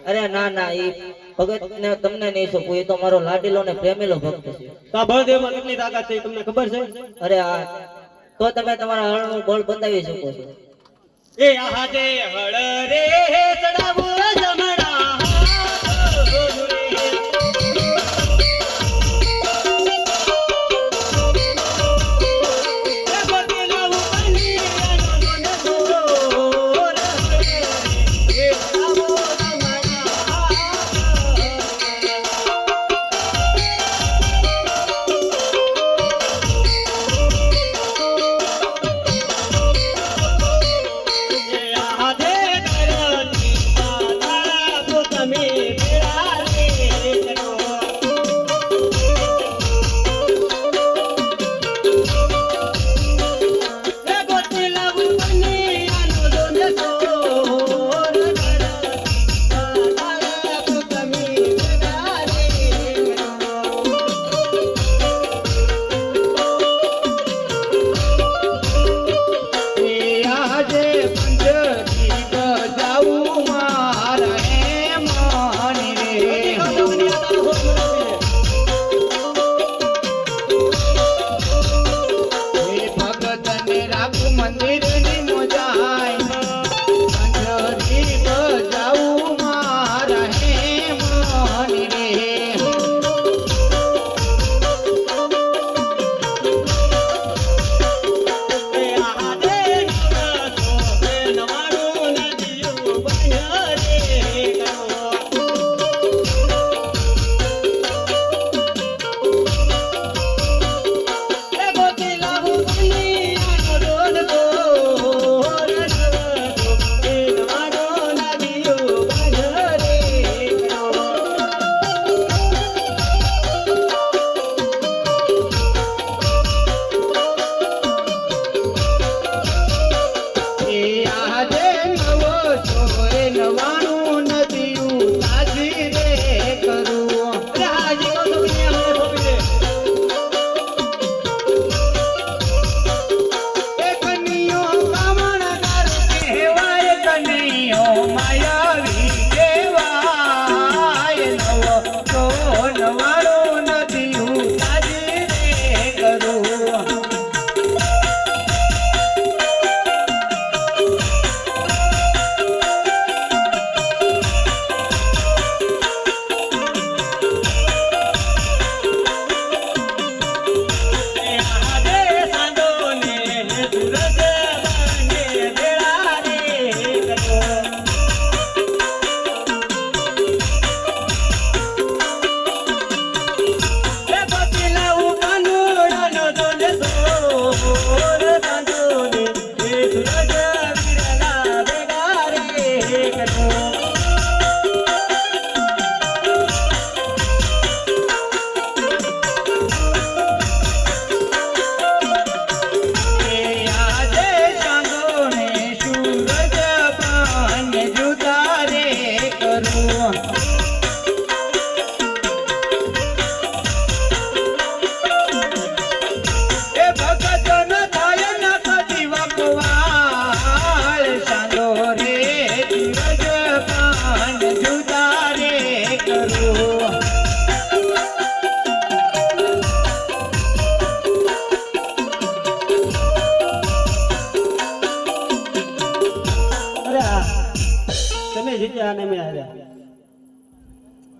અરે ના ના ઈ ભગત ને તમને નહીં શકું, એ તો મારો લાડીલો ને પ્રેમીલો ભક્ત છે. તો આ બળદેવમાં કેટલી તાકાત છે તમને ખબર છે? અરે આ તો તમે તમારા હળનું બળ બતાવી શકો છો. એ આહાજે હળ રે ચડાવો જમણા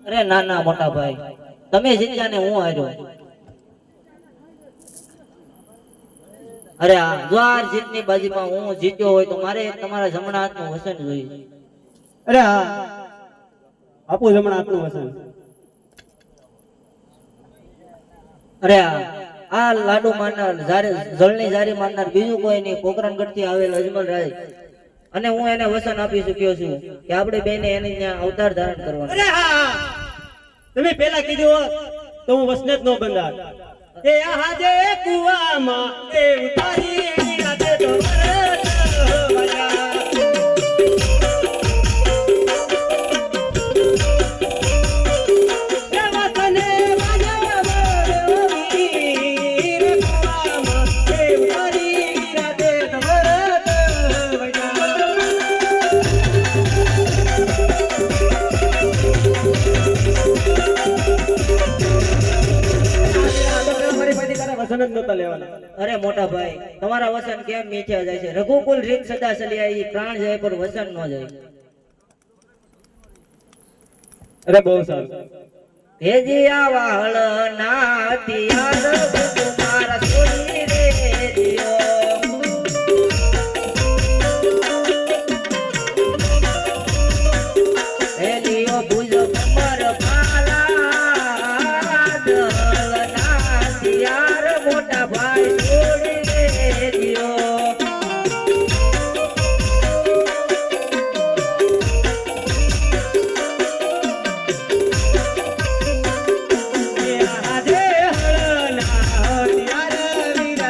અરે ના ના મોટા ભાઈ, તમે જીત્યા ને હું હાર્યો. અરે આ દ્વાર જીતની બાજીમાં હું જીત્યો હોય તો મારે તમારા જમણા હાથનું વસન જોઈએ. અરે હા, આપો જમણા હાથનું વસન. અરે આ લાડુ મારનાર જળની જારી મારનાર બીજું કોઈ નહીં, પોકરણગઢ થી આવેલ અજમલ રાય, અને હું એને વસન આપી ચુક્યો છું કે આપણે બેને એની ત્યાં અવતાર ધારણ કરવાનો. અરે હા, તમે પેલા કીધું તો હું વસને જ નો બંધાત. એ આહાજે કુવામાં એ ઉતારી રાતે તો વસન જ નહોતા લેવાના. અરે મોટા ભાઈ, તમારા વસન કેમ મીઠ્યા જાય છે? રઘુકુલ રીત સદા ચલ્યા, ઈ પ્રાણ જાય પર વસન ન જાય. અરે બહુ સારું. હેજી આવા હળ ના તિયાર મારા સોની રે દિયો. હેલીઓ ભુજ કમર ભાલા દળ ના તિયાર મોટા ભાઈ સોની રે દિયો. આજે હળના હથિયાર વીર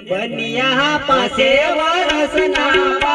બનિયા પાસે વરસના